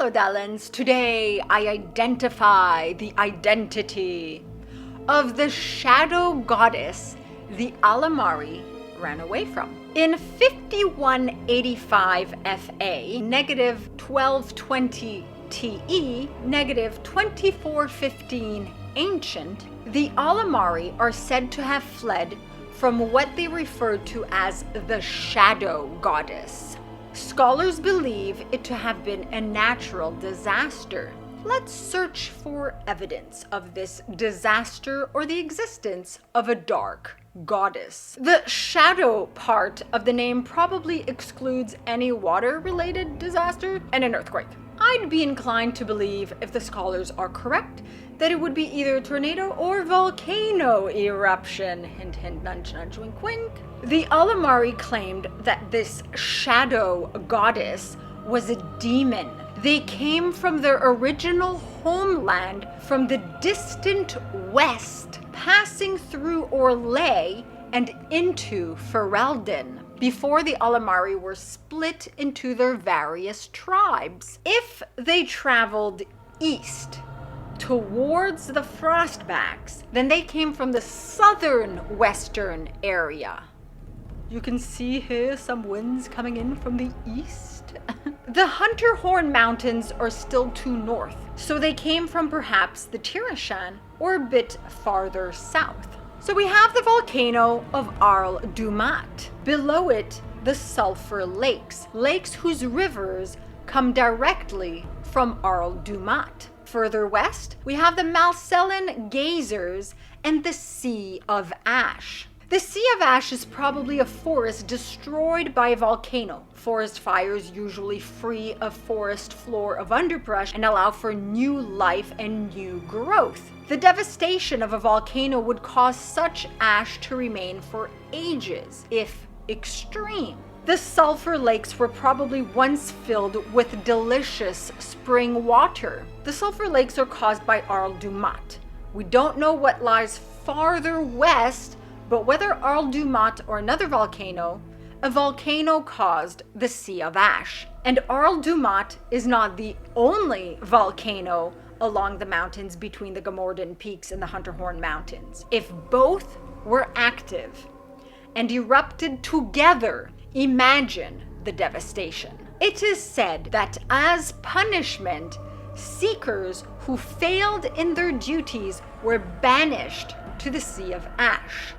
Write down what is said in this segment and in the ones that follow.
Hello Dalens, today I identify the identity of the shadow goddess the Alamarri ran away from. In 5185 FA, negative 1220 TE, negative 2415 ancient, the Alamarri are said to have fled from what they referred to as the shadow goddess. Scholars believe it to have been a natural disaster. Let's search for evidence of this disaster or the existence of a dark goddess. The shadow part of the name probably excludes any water-related disaster and an earthquake. I'd be inclined to believe, if the scholars are correct, that it would be either a tornado or volcano eruption. Hint, hint, nudge, nudge, wink, wink. The Alamarri claimed that this shadow goddess was a demon. They came from their original homeland from the distant west, passing through Orlais and into Ferelden, before the Alamarri were split into their various tribes. If they traveled east towards the Frostbacks, then they came from the southern western area. You can see here some winds coming in from the east. The Hunterhorn Mountains are still to north, so they came from perhaps the Tirishan or a bit farther south. So we have the volcano of Arl Dumat. Below it, the Sulphur Lakes, lakes whose rivers come directly from Arl Dumat. Further west, we have the Malcellan Geysers and the Sea of Ash. The Sea of Ash is probably a forest destroyed by a volcano. Forest fires usually free a forest floor of underbrush and allow for new life and new growth. The devastation of a volcano would cause such ash to remain for ages, if extreme. The sulfur lakes were probably once filled with delicious spring water. The sulfur lakes are caused by Arl Dumat. We don't know what lies farther west, but whether Arl Dumat or another volcano, a volcano caused the Sea of Ash. And Arl Dumat is not the only volcano along the mountains between the Gomordan Peaks and the Hunterhorn Mountains. If both were active and erupted together, imagine the devastation. It is said that as punishment, seekers who failed in their duties were banished to the Sea of Ash.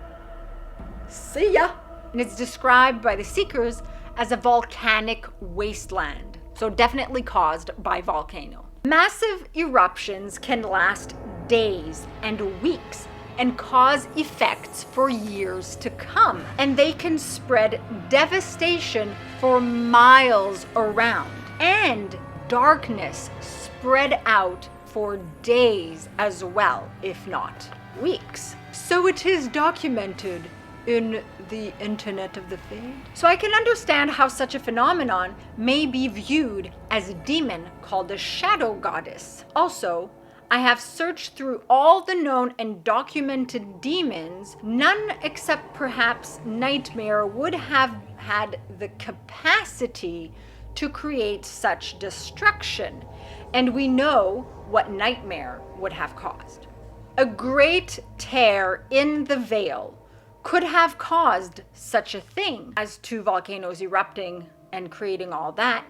See ya! And it's described by the seekers as a volcanic wasteland, so definitely caused by volcano. Massive eruptions can last days and weeks and cause effects for years to come, and they can spread devastation for miles around, and darkness spread out for days as well, if not weeks. So it is documented in the Internet of the Fade. So I can understand how such a phenomenon may be viewed as a demon called a shadow goddess. Also, I have searched through all the known and documented demons. None except perhaps Nightmare would have had the capacity to create such destruction. And we know what Nightmare would have caused. A great tear in the veil could have caused such a thing as two volcanoes erupting and creating all that.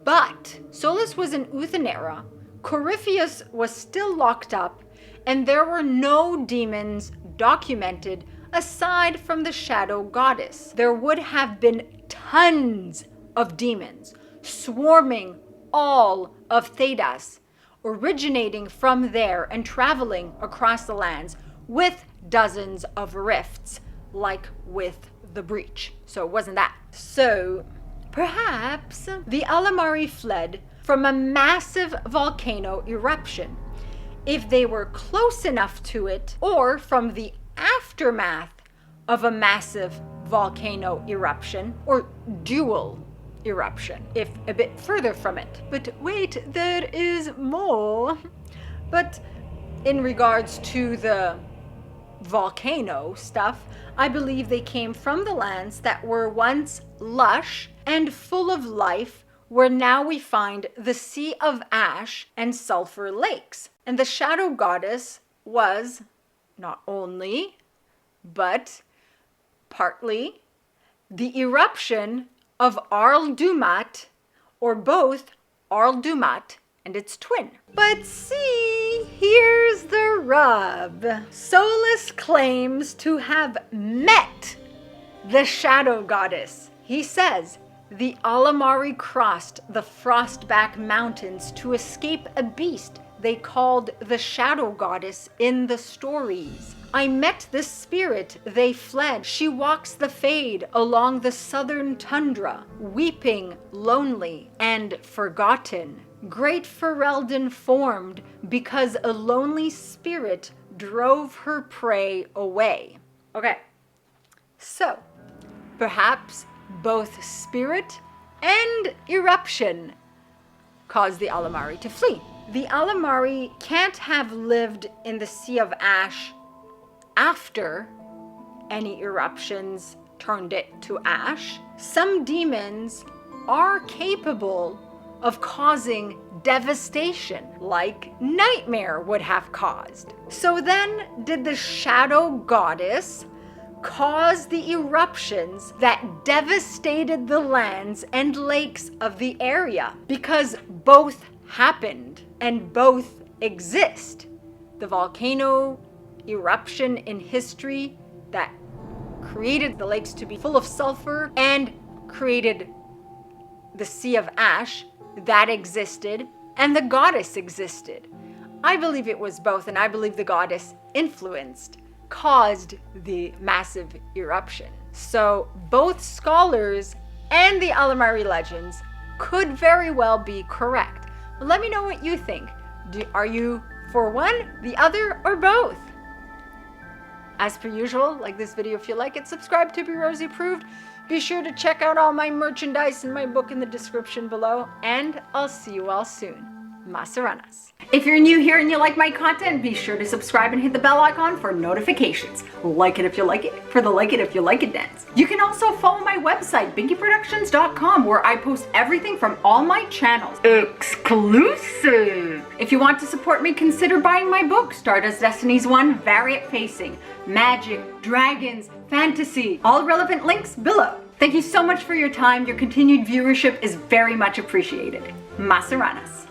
But Solus was in Uthenera, Corypheus was still locked up, and there were no demons documented aside from the shadow goddess. There would have been tons of demons swarming all of Thedas, originating from there and traveling across the lands with dozens of rifts, like with the breach. So it wasn't that. So perhaps the Alamarri fled from a massive volcano eruption, if they were close enough to it, or from the aftermath of a massive volcano eruption, or dual eruption, if a bit further from it. But wait, there is more. But in regards to the volcano stuff, I believe they came from the lands that were once lush and full of life, where now we find the Sea of Ash and Sulphur Lakes. And the shadow goddess was not only, but partly the eruption of Arl Dumat, or both Arl Dumat and its twin. But see, here's the rub. Solus claims to have met the shadow goddess. He says, the Alamarri crossed the Frostback Mountains to escape a beast they called the shadow goddess in the stories. I met this spirit, they fled. She walks the fade along the southern tundra, weeping, lonely, and forgotten. Great Ferelden formed because a lonely spirit drove her prey away. Okay, so perhaps both spirit and eruption caused the Alamarri to flee. The Alamarri can't have lived in the Sea of Ash after any eruptions turned it to ash. Some demons are capable of causing devastation, like Nightmare would have caused. So then, did the shadow goddess cause the eruptions that devastated the lands and lakes of the area? Because both happened and both exist. The volcano eruption in history that created the lakes to be full of sulfur and created the Sea of Ash, that existed, and the goddess existed. I believe it was both, and I believe the goddess caused the massive eruption. So both scholars and the Alamarri legends could very well be correct. Let me know what you think. Are you for one, the other, or both? As per usual, like this video if you like it, subscribe to be Rosie approved. Be sure to check out all my merchandise and my book in the description below, and I'll see you all soon. Masaranas. If you're new here and you like my content, be sure to subscribe and hit the bell icon for notifications. Like it if you like it, for the like it if you like it dance. You can also follow my website, binkyproductions.com, where I post everything from all my channels. Exclusive! If you want to support me, consider buying my book, Stardust Destinies 1, Variant Facing, Magic, Dragons, Fantasy. All relevant links below. Thank you so much for your time. Your continued viewership is very much appreciated. Masaranas.